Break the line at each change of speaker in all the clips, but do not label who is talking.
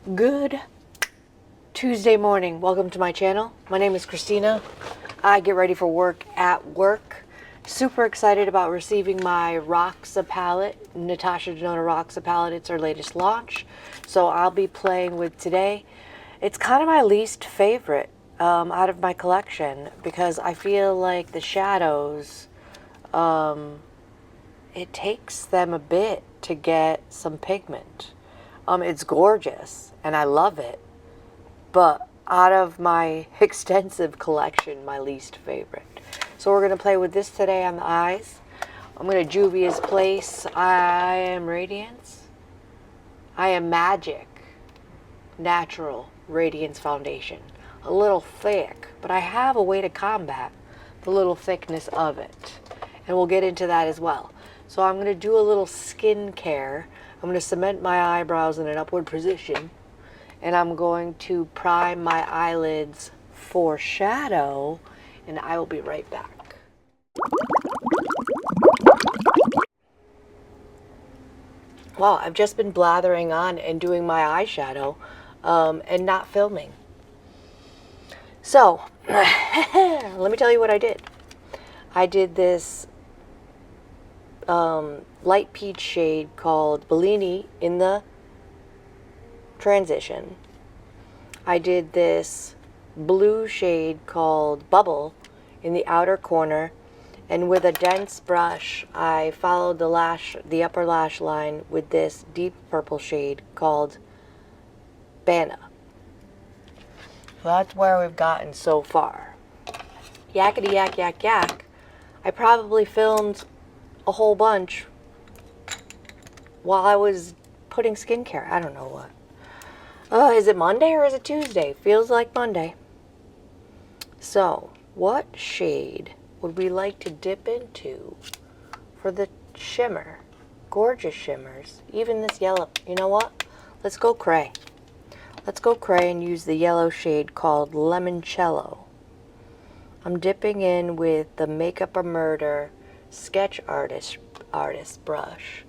Good Tuesday morning. Welcome to my channel. My name is Christina. I get ready for work at work. Super excited about receiving my Roxa palette, Natasha Denona Roxa palette. It's her latest launch. So I'll be playing with today. It's kind of my least favorite out of my collection because I feel like the shadows, it takes them a bit to get some pigment. It's gorgeous and I love it, but out of my extensive collection, my least favorite. So we're going to play with this today on the eyes. I'm going to Juvia's Place. I am Radiance. I am Magic Natural Radiance Foundation. A little thick, but I have a way to combat the little thickness of it. And we'll get into that as well. So I'm going to do a little skincare. I'm going to cement my eyebrows in an upward position. And I'm going to prime my eyelids for shadow. And I will be right back. Wow, I've just been blathering on and doing my eyeshadow and not filming. So, let me tell you what I did. I did this light peach shade called Bellini in the transition. I did this blue shade called Bubble in the outer corner, and with a dense brush I followed the upper lash line with this deep purple shade called Banna. So that's where we've gotten so far. Yakety yak yak yak. I probably filmed a whole bunch while I was putting skincare. I don't know what. Is it Monday or is it Tuesday? Feels like Monday. So, what shade would we like to dip into for the shimmer? Gorgeous shimmers. Even this yellow. You know what? Let's go cray. Let's go cray and use the yellow shade called Limoncello. I'm dipping in with the Makeup or Murder Sketch Artist brush.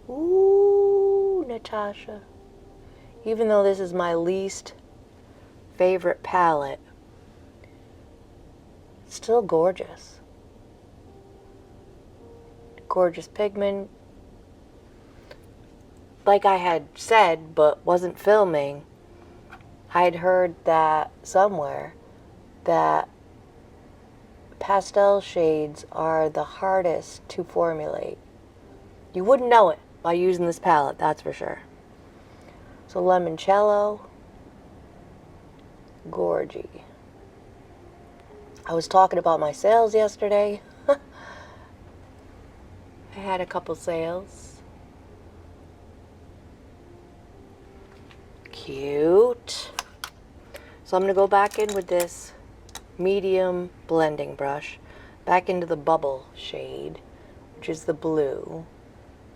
Ooh, Natasha. Even though this is my least favorite palette, it's still gorgeous. Gorgeous pigment. Like I had said, but wasn't filming, I had heard that somewhere that pastel shades are the hardest to formulate. You wouldn't know it by using this palette, that's for sure. So Limoncello, gorgy. I was talking about my sales yesterday. I had a couple sales. Cute. So I'm going to go back in with this medium blending brush, back into the Bubble shade, which is the blue,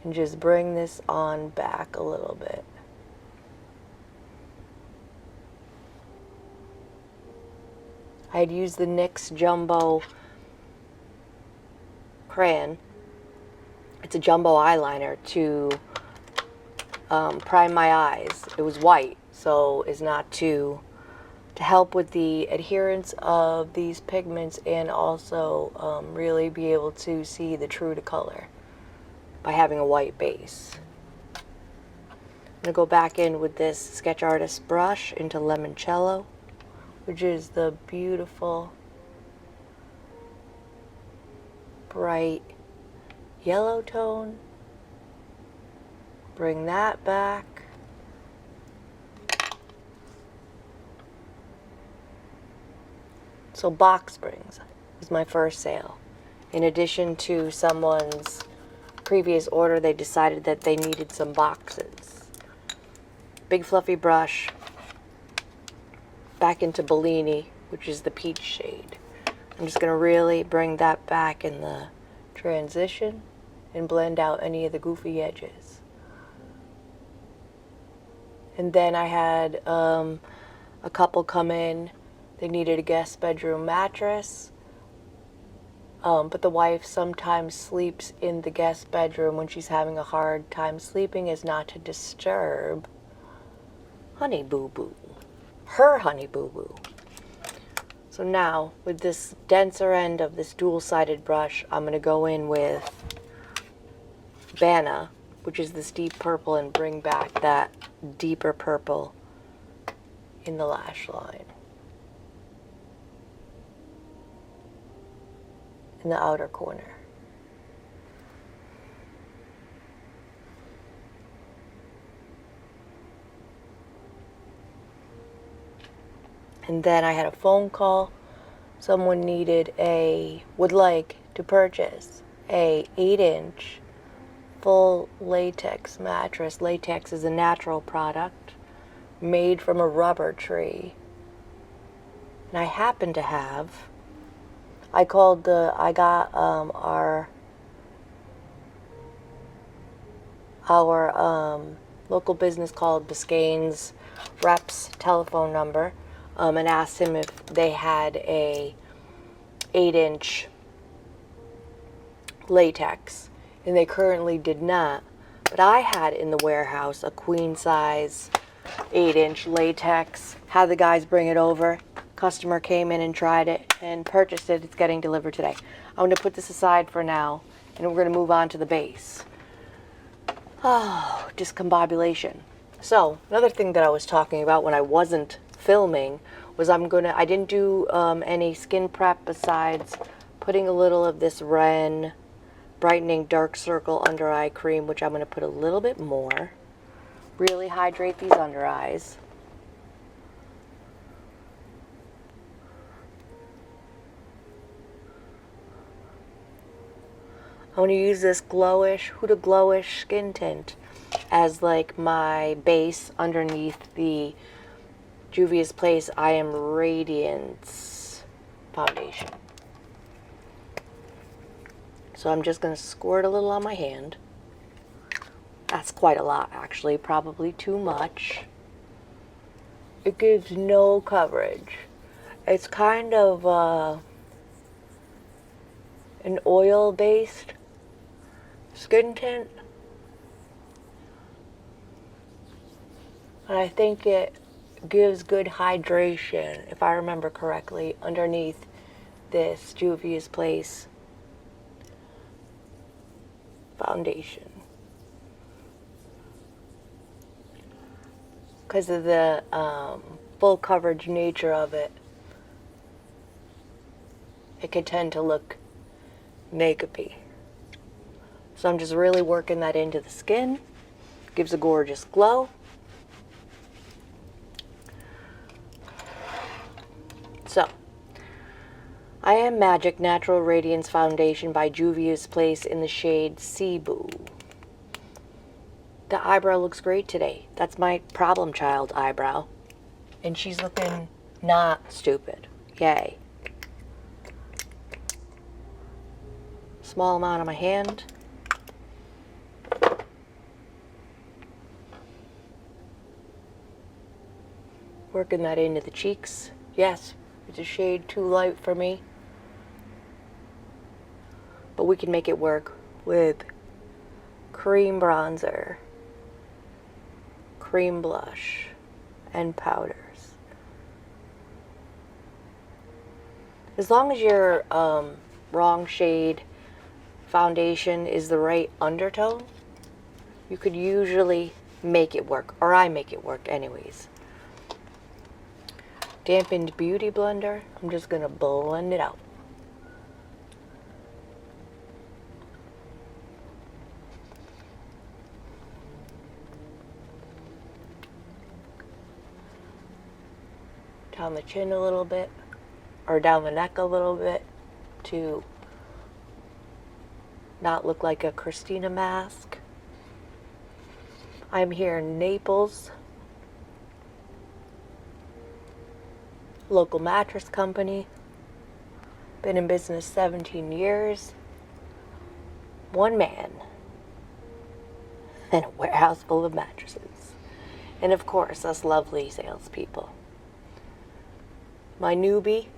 and just bring this on back a little bit. I'd use the NYX Jumbo crayon. It's a jumbo eyeliner to prime my eyes. It was white, so it's not to help with the adherence of these pigments and also really be able to see the true to color by having a white base. I'm going to go back in with this Sketch Artist brush into Limoncello, which is the beautiful bright yellow tone. Bring that back. So Box Springs was my first sale. In addition to someone's previous order, they decided that they needed some boxes. Big fluffy brush. Back into Bellini, which is the peach shade. I'm just going to really bring that back in the transition and blend out any of the goofy edges. And then I had a couple come in. They needed a guest bedroom mattress. But the wife sometimes sleeps in the guest bedroom when she's having a hard time sleeping, is not to disturb Honey Boo Boo, her Honey Boo Boo. So now, with this denser end of this dual-sided brush, I'm going to go in with Banna, which is this deep purple, and bring back that deeper purple in the lash line, in the outer corner. And then I had a phone call. Someone would like to purchase a 8-inch full latex mattress. Latex is a natural product made from a rubber tree. And I happen to have, I got our local business called Biscayne's rep's telephone number, and asked him if they had a 8-inch latex, and they currently did not. But I had in the warehouse a queen size 8-inch latex, had the guys bring it over. Customer came in and tried it and purchased it. It's getting delivered today. I'm going to put this aside for now, and we're going to move on to the base. Oh, discombobulation. So, another thing that I was talking about when I wasn't filming was I didn't do any skin prep besides putting a little of this Ren Brightening Dark Circle Under Eye Cream, which I'm going to put a little bit more. Really hydrate these under eyes. I'm going to use this Huda Glowish skin tint as like my base underneath the Juvia's Place I Am Radiance foundation. So I'm just going to squirt a little on my hand. That's quite a lot, actually, probably too much. It gives no coverage. It's kind of an oil-based skin tint. And I think it gives good hydration, if I remember correctly, underneath this Juvia's Place foundation. Because of the full coverage nature of it, it could tend to look makeup-y. So I'm just really working that into the skin. Gives a gorgeous glow. So, I Am Magic Natural Radiance Foundation by Juvia's Place in the shade Cebu. The eyebrow looks great today. That's my problem child eyebrow. And she's looking not stupid. Yay. Small amount on my hand. Working that into the cheeks. Yes, it's a shade too light for me. But we can make it work with cream bronzer, cream blush, and powders. As long as your wrong shade foundation is the right undertone, you could usually make it work, or I make it work anyways. Dampened Beauty Blender, I'm just going to blend it out. Down the chin a little bit, or down the neck a little bit, to not look like a Christina mask. I'm here in Naples, local mattress company. Been in business 17 years. One man and a warehouse full of mattresses. And of course, us lovely salespeople. My newbie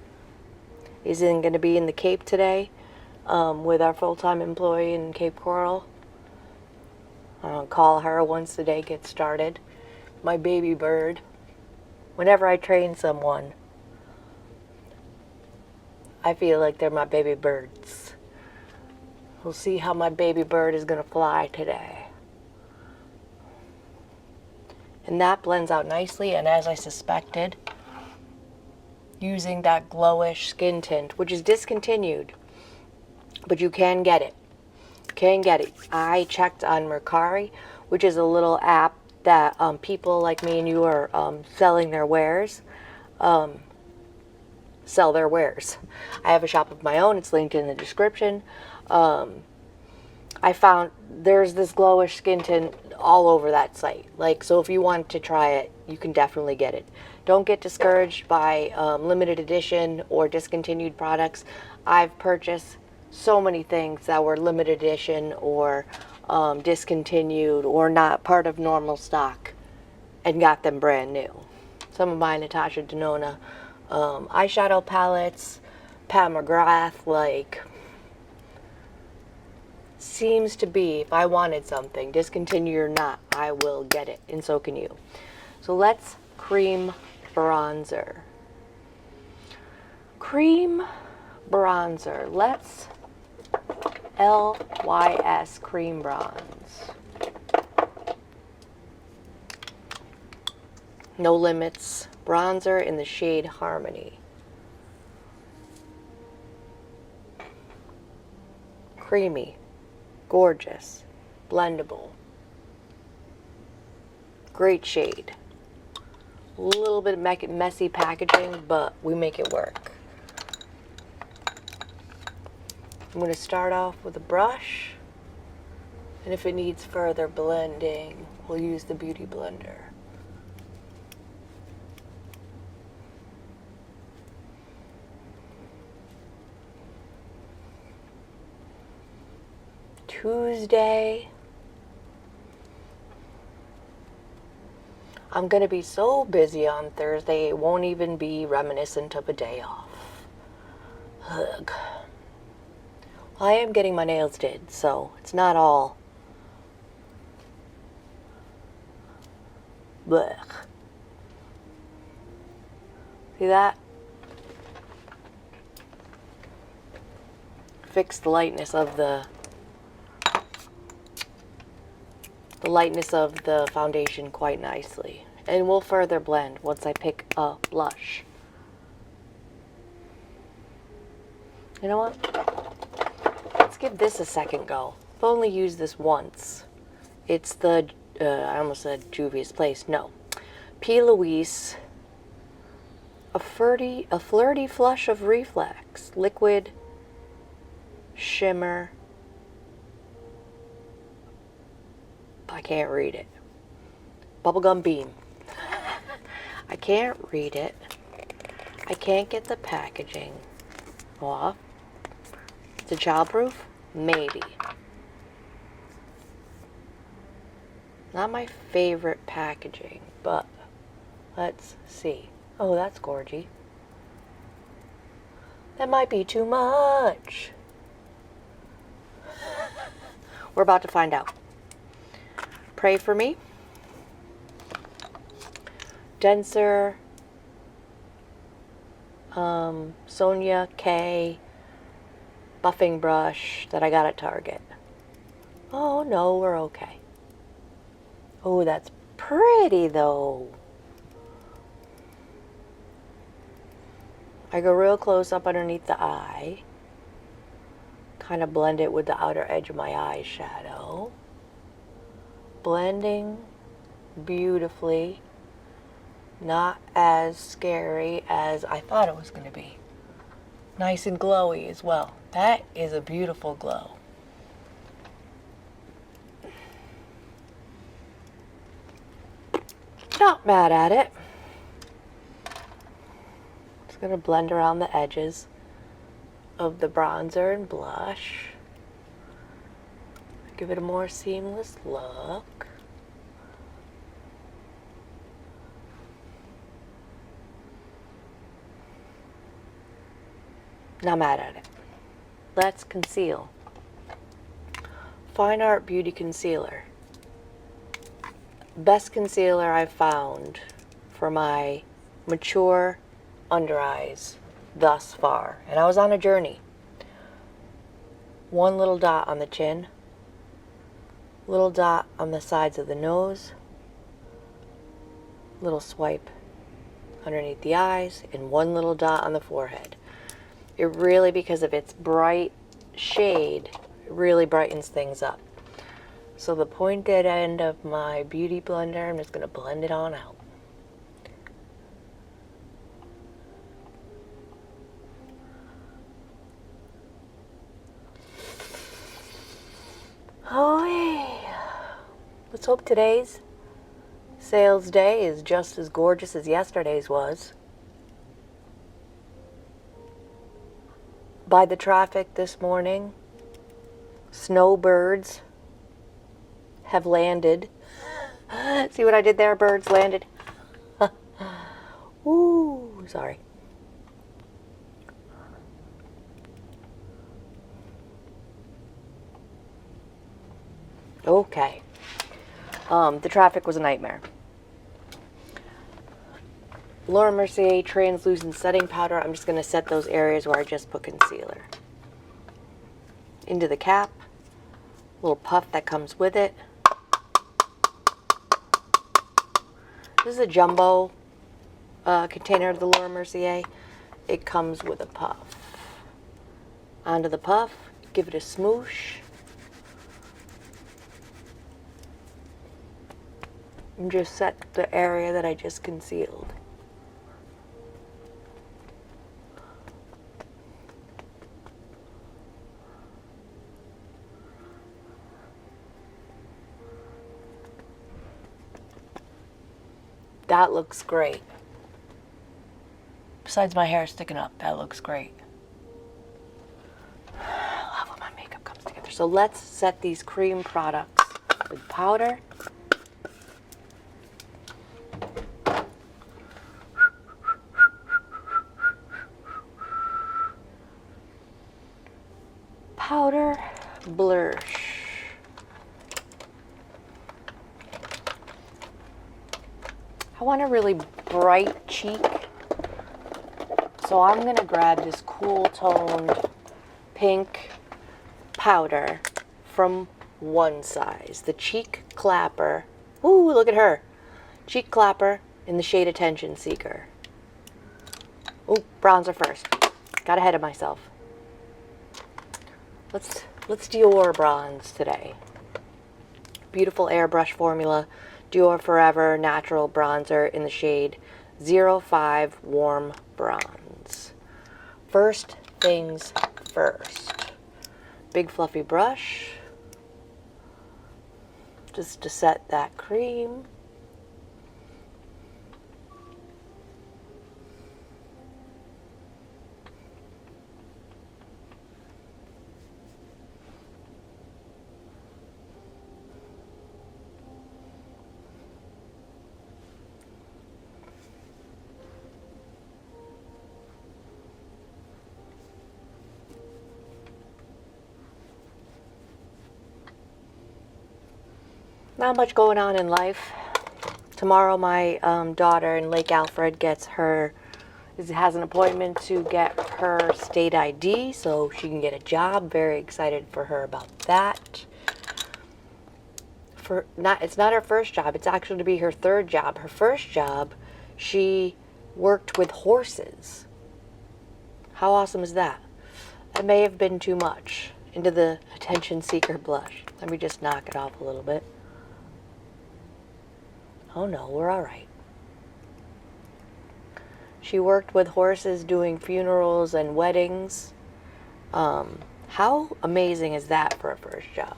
is going to be in the Cape today. with our full-time employee in Cape Coral. Call her once the day gets started. My baby bird. Whenever I train someone, I feel like they're my baby birds. We'll see how my baby bird is going to fly today. And that blends out nicely, and as I suspected, using that glowish skin tint, which is discontinued, but you can get it. Can get it. I checked on Mercari, which is a little app that people like me and you are selling their wares. Sell their wares. I have a shop of my own. It's linked in the description. I found there's this glowish skin tint all over that site. Like, so if you want to try it, you can definitely get it. Don't get discouraged by limited edition or discontinued products. I've purchased so many things that were limited edition or discontinued or not part of normal stock and got them brand new. Some of my Natasha Denona eyeshadow palettes, Pat McGrath, like, seems to be, if I wanted something, discontinued or not, I will get it, and so can you. So let's cream bronzer. Cream bronzer. Let's LYS cream bronze. No Limits bronzer in the shade Harmony. Creamy, gorgeous, blendable. Great shade. A little bit of messy packaging, but we make it work. I'm going to start off with a brush, and if it needs further blending, we'll use the Beauty Blender. Tuesday. I'm going to be so busy on Thursday, it won't even be reminiscent of a day off. Ugh. Well, I am getting my nails did, so it's not all blech. See that? Fix the lightness of the foundation quite nicely. And we'll further blend once I pick a blush. You know what? Let's give this a second go. I've only used this once. It's the, I almost said Juvia's Place. No. P. Louise, a flirty flush of reflex. Liquid shimmer. I can't read it. Bubblegum Beam. I can't read it. I can't get the packaging off. Is it childproof? Maybe. Not my favorite packaging, but let's see. Oh, that's gorgy. That might be too much. We're about to find out. Pray for me. Denser Sonia K buffing brush that I got at Target. Oh no, we're okay. Oh, that's pretty though. I go real close up underneath the eye. Kind of blend it with the outer edge of my eyeshadow. Blending beautifully. Not as scary as I thought it was going to be. Nice and glowy as well. That is a beautiful glow. Not mad at it. Just going to blend around the edges of the bronzer and blush. Give it a more seamless look. Not mad at it. let's conceal. Fine Art Beauty Concealer. Best concealer I've found for my mature under eyes thus far. And I was on a journey. One little dot on the chin, little dot on the sides of the nose, little swipe underneath the eyes, and one little dot on the forehead. It really, because of its bright shade, it really brightens things up. So the pointed end of my beauty blender, I'm just going to blend it on out. Oh, yeah. Let's hope today's sales day is just as gorgeous as yesterday's was. By the traffic this morning, snowbirds have landed. See what I did there? Birds landed. Ooh, sorry. Okay. The traffic was a nightmare. Laura Mercier translucent setting powder. I'm just going to set those areas where I just put concealer. Into the cap. Little puff that comes with it. This is a jumbo container of the Laura Mercier. It comes with a puff. Onto the puff. Give it a smoosh. And just set the area that I just concealed. That looks great. Besides my hair sticking up, that looks great. I love when my makeup comes together. So let's set these cream products with powder. Powder blush. I want a really bright cheek, so I'm going to grab this cool toned pink powder from One Size, the Cheek Clapper. Ooh, look at her. Cheek Clapper in the shade Attention Seeker. Ooh, bronzer first. Got ahead of myself. Let's Dior bronze today. Beautiful airbrush formula. Dior Forever Natural Bronzer in the shade 05 Warm Bronze. First things first. Big fluffy brush. Just to set that cream. Not much going on in life. Tomorrow my daughter in Lake Alfred has an appointment to get her state ID so she can get a job. Very excited for her about that. It's not her first job. It's actually to be her third job. Her first job, she worked with horses. How awesome is that? That may have been too much. Into the Attention Seeker blush. Let me just knock it off a little bit. Oh no, we're all right. She worked with horses doing funerals and weddings. How amazing is that for a first job?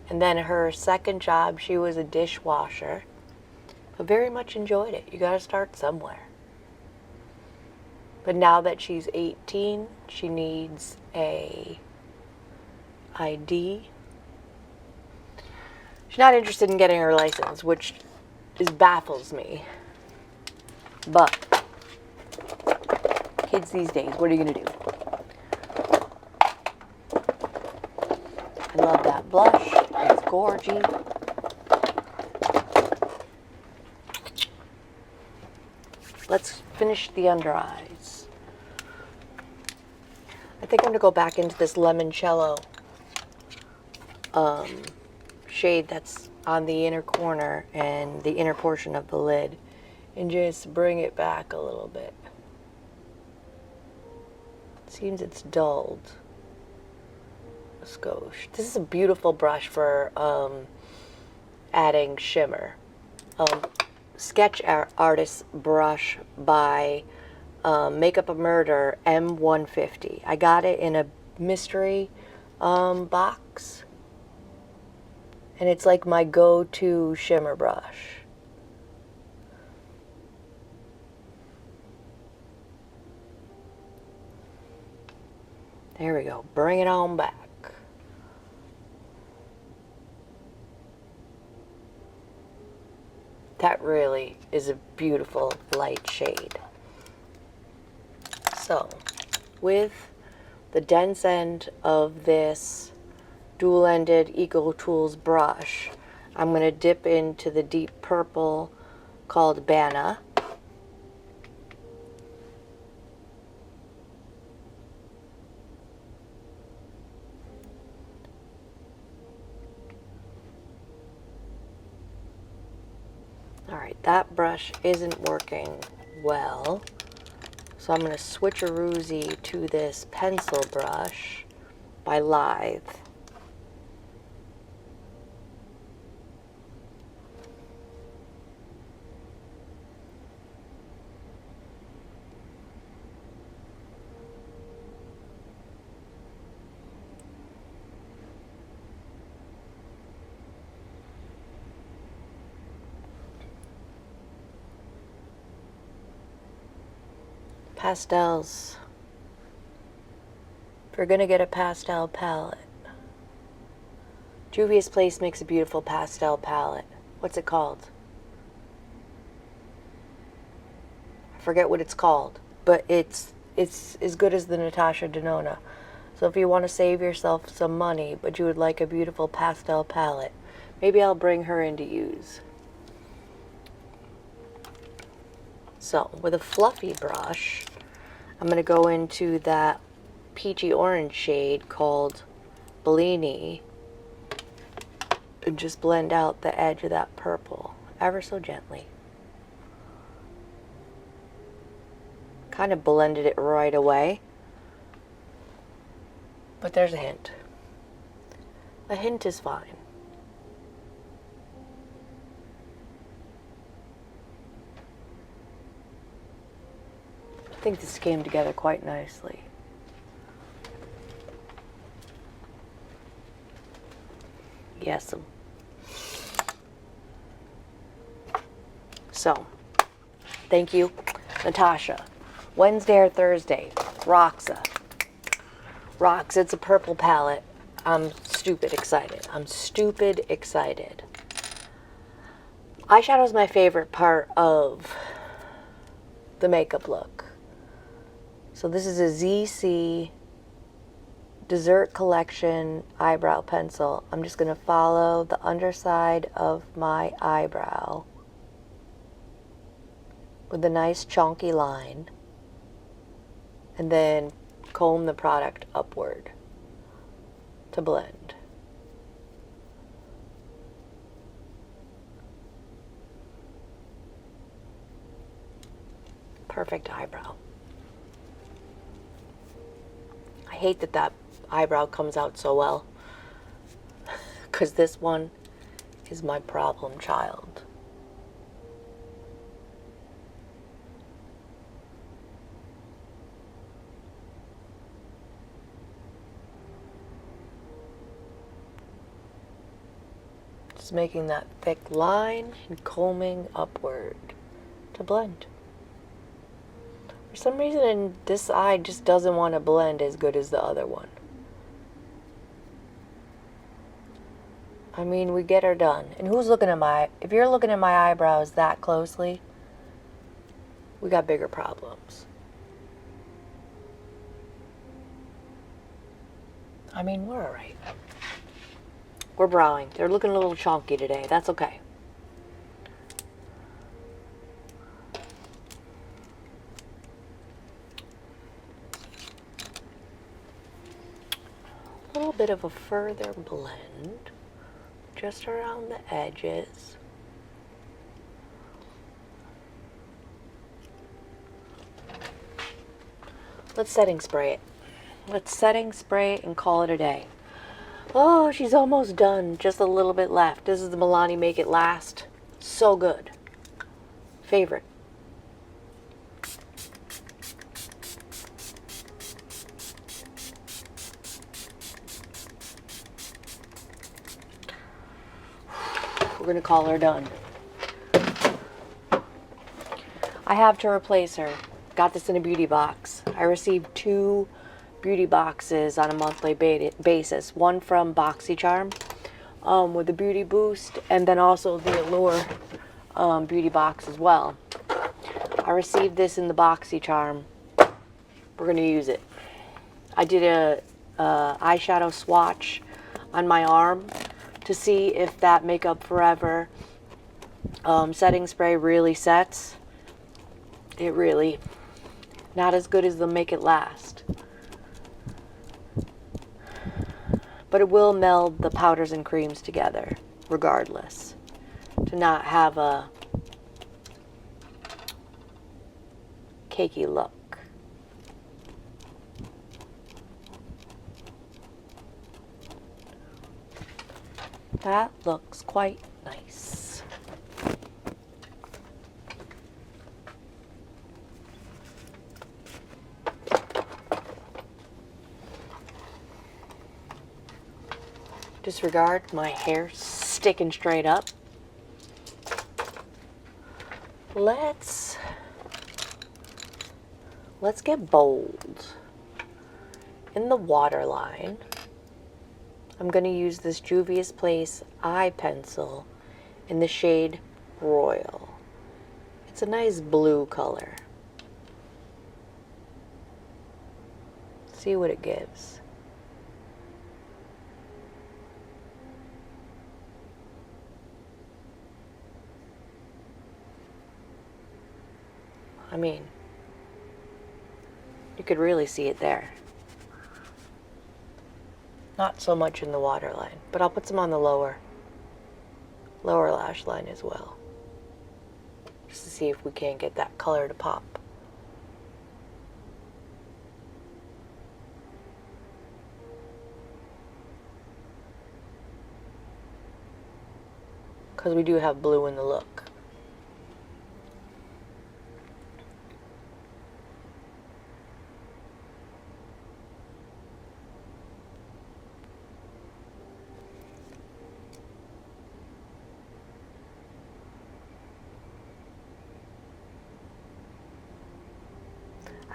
And then her second job, she was a dishwasher, but very much enjoyed it. You gotta start somewhere. But now that she's 18, she needs a ID. She's not interested in getting her license, which baffles me. But Kids these days, what are you going to do? I love that blush. It's gorgy. Let's finish the under eyes. I think I'm going to go back into this limoncello shade that's on the inner corner and the inner portion of the lid, and just bring it back a little bit. Seems it's dulled. A skosh. This is a beautiful brush for adding shimmer. Sketch Artist brush by Makeup a Murder M150. I got it in a mystery box, and it's like my go-to shimmer brush. There we go. Bring it on back. That really is a beautiful light shade. So, with the dense end of this dual-ended Eco Tools brush, I'm going to dip into the deep purple called Banna. Alright, that brush isn't working well, so I'm going to switcheroozy to this pencil brush by Lithe. Pastels. If you're going to get a pastel palette, Juvia's Place makes a beautiful pastel palette. What's it called? I forget what it's called, but it's as good as the Natasha Denona. So if you want to save yourself some money, but you would like a beautiful pastel palette, maybe I'll bring her in to use. So with a fluffy brush, I'm going to go into that peachy orange shade called Bellini and just blend out the edge of that purple ever so gently. Kind of blended it right away, but there's a hint. A hint is fine. I think this came together quite nicely. Yes. So, thank you, Natasha. Wednesday or Thursday, Roxa. Rox, it's a purple palette. I'm stupid excited. I'm stupid excited. Eyeshadow is my favorite part of the makeup look. So this is a Zeesea Dessert Collection eyebrow pencil. I'm just going to follow the underside of my eyebrow with a nice chunky line, and then comb the product upward to blend. Perfect eyebrow. I hate that that eyebrow comes out so well, because this one is my problem child. Just making that thick line and combing upward to blend. For some reason, this eye just doesn't want to blend as good as the other one. I mean, we get her done. And who's looking at my... If you're looking at my eyebrows that closely, we got bigger problems. I mean, we're all right. We're browing. They're looking a little chunky today. That's okay. A little bit of a further blend just around the edges. Let's setting spray it. Let's setting spray it and call it a day. Oh, she's almost done. Just a little bit left. This is the Milani Make It Last. So good. Favorite. We're going to call her done. I have to replace her. Got this in a beauty box. I received 2 beauty boxes on a monthly basis. One from BoxyCharm with the Beauty Boost, and then also the Allure beauty box as well. I received this in the BoxyCharm. We're going to use it. I did a eyeshadow swatch on my arm to see if that Makeup Forever setting spray really sets. It really, not as good as the Make It Last. But it will meld the powders and creams together, regardless. To not have a cakey look. That looks quite nice. Disregard my hair sticking straight up. Let's get bold. In the waterline, I'm going to use this Juvia's Place eye pencil in the shade Royal. It's a nice blue color. See what it gives. I mean, you could really see it there. Not so much in the waterline, but I'll put some on the lower lash line as well. Just to see if we can't get that color to pop. Because we do have blue in the look.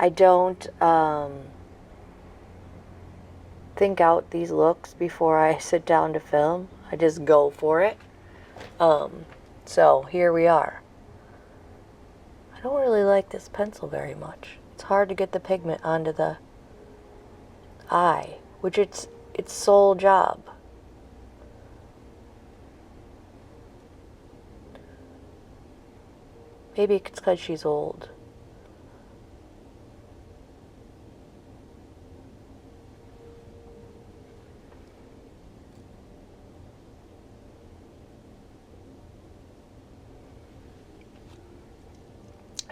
I don't think out these looks before I sit down to film. I just go for it. So here we are. I don't really like this pencil very much. It's hard to get the pigment onto the eye, which it's sole job. Maybe it's because she's old.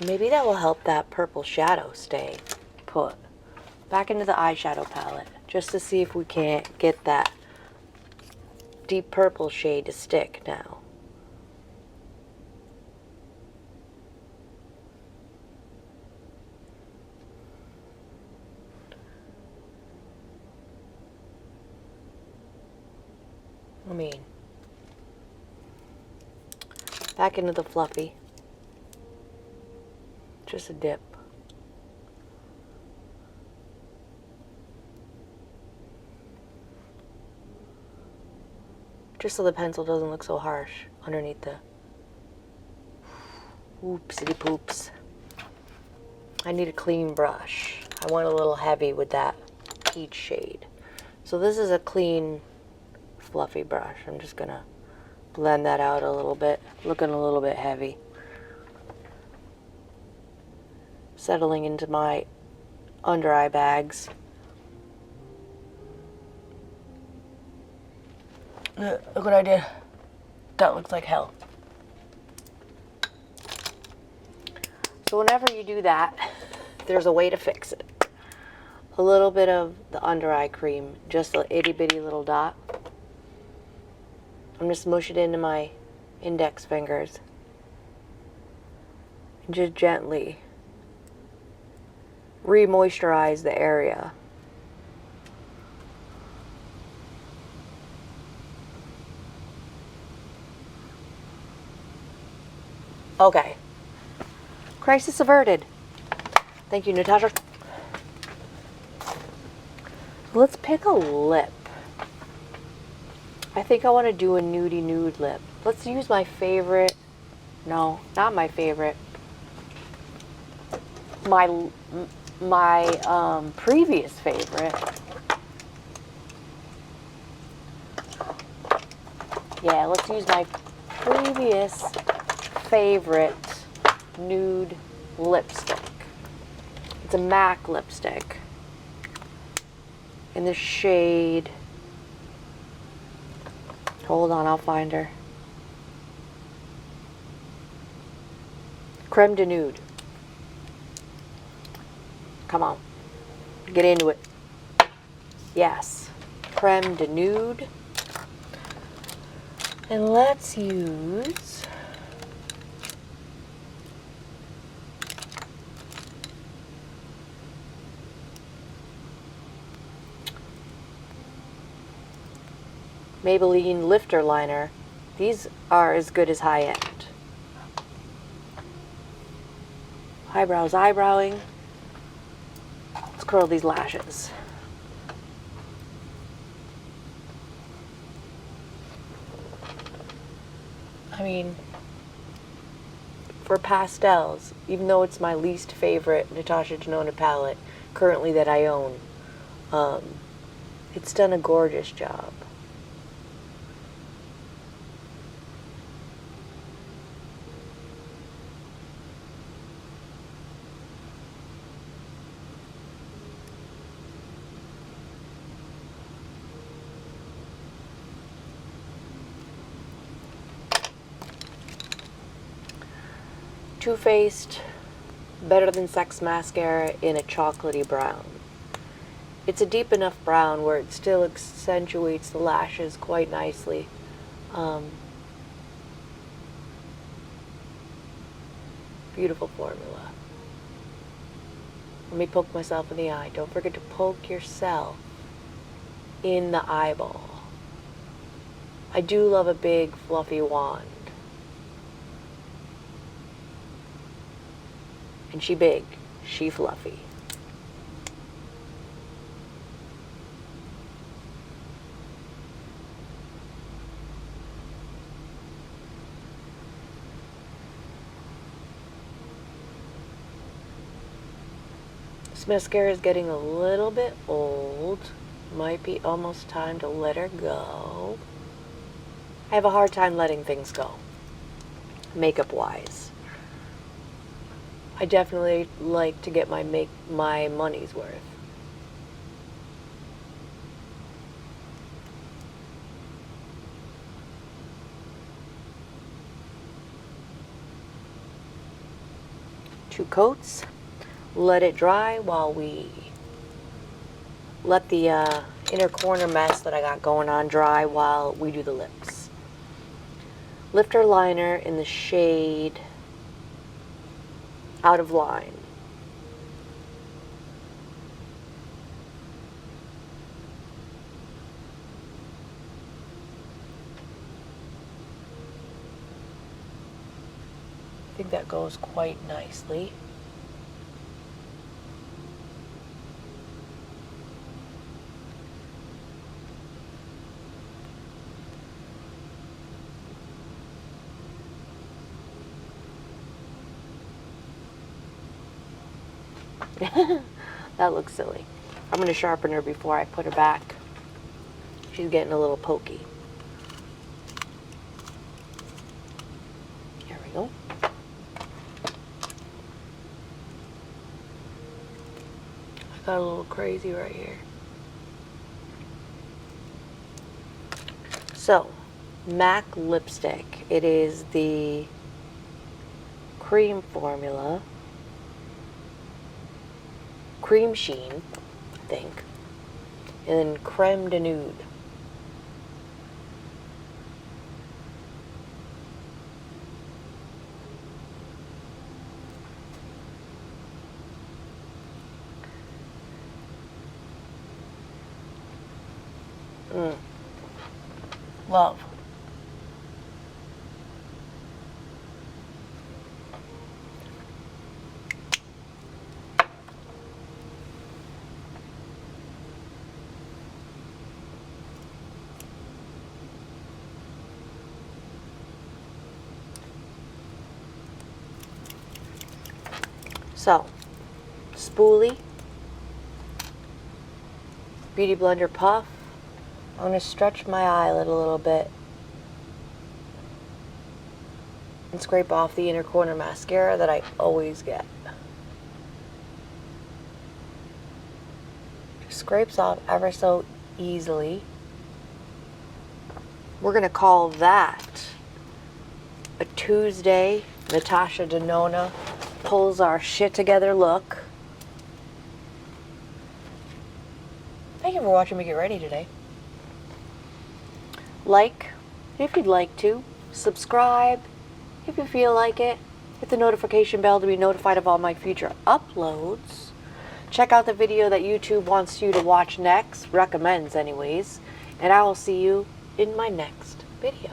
Maybe that will help that purple shadow stay put. Back into the eyeshadow palette, just to see if we can't get that deep purple shade to stick now. I mean, back into the fluffy. Just a dip. Just so the pencil doesn't look so harsh underneath the... Oopsity poops. I need a clean brush. I went a little heavy with that peach shade. So this is a clean, fluffy brush. I'm just gonna blend that out a little bit. Looking a little bit heavy. Settling into my under eye bags. Look what I did. That looks like hell. So whenever you do that, there's a way to fix it. A little bit of the under eye cream, just a itty bitty little dot. I'm just smush it into my index fingers. And just gently re-moisturize the area. Okay. Crisis averted. Thank you, Natasha. Let's pick a lip. I think I want to do a nudie nude lip. Let's use my favorite. No, not my favorite. My previous favorite. Yeah, let's use my previous favorite nude lipstick. It's a MAC lipstick in the shade, hold on, I'll find her. Creme de Nude. Come on, get into it. Yes, Creme de Nude. And let's use Maybelline Lifter Liner. These are as good as high end. Eyebrows, eyebrowing. Let's curl these lashes. I mean, for pastels, even though it's my least favorite Natasha Denona palette currently that I own, it's done a gorgeous job. Too Faced Better Than Sex mascara in a chocolatey brown. It's a deep enough brown where it still accentuates the lashes quite nicely. Beautiful formula. Let me poke myself in the eye. Don't forget to poke yourself in the eyeball. I do love a big fluffy wand. And she big, she fluffy. This mascara is getting a little bit old. Might be almost time to let her go. I have a hard time letting things go, makeup wise. I definitely like to get my money's worth. Two coats. Let it dry while we let the inner corner mess that I got going on dry while we do the lips. Lifter liner in the shade Out of Line. I think that goes quite nicely. That looks silly. I'm going to sharpen her before I put her back. She's getting a little pokey. There we go. I got a little crazy right here. So, MAC lipstick. It is the cream formula. Cream sheen, I think. And then creme de nude. Love. So, spoolie, Beauty Blender Puff. I'm going to stretch my eyelid a little bit and scrape off the inner corner mascara that I always get. Just scrapes off ever so easily. We're going to call that a Tuesday Natasha Denona pulls our shit together look. Thank you for watching me get ready today. Like if you'd like to, subscribe if you feel like it, hit the notification bell to be notified of all my future uploads. Check out the video that YouTube wants you to watch next, recommends anyways, and I will see you in my next video.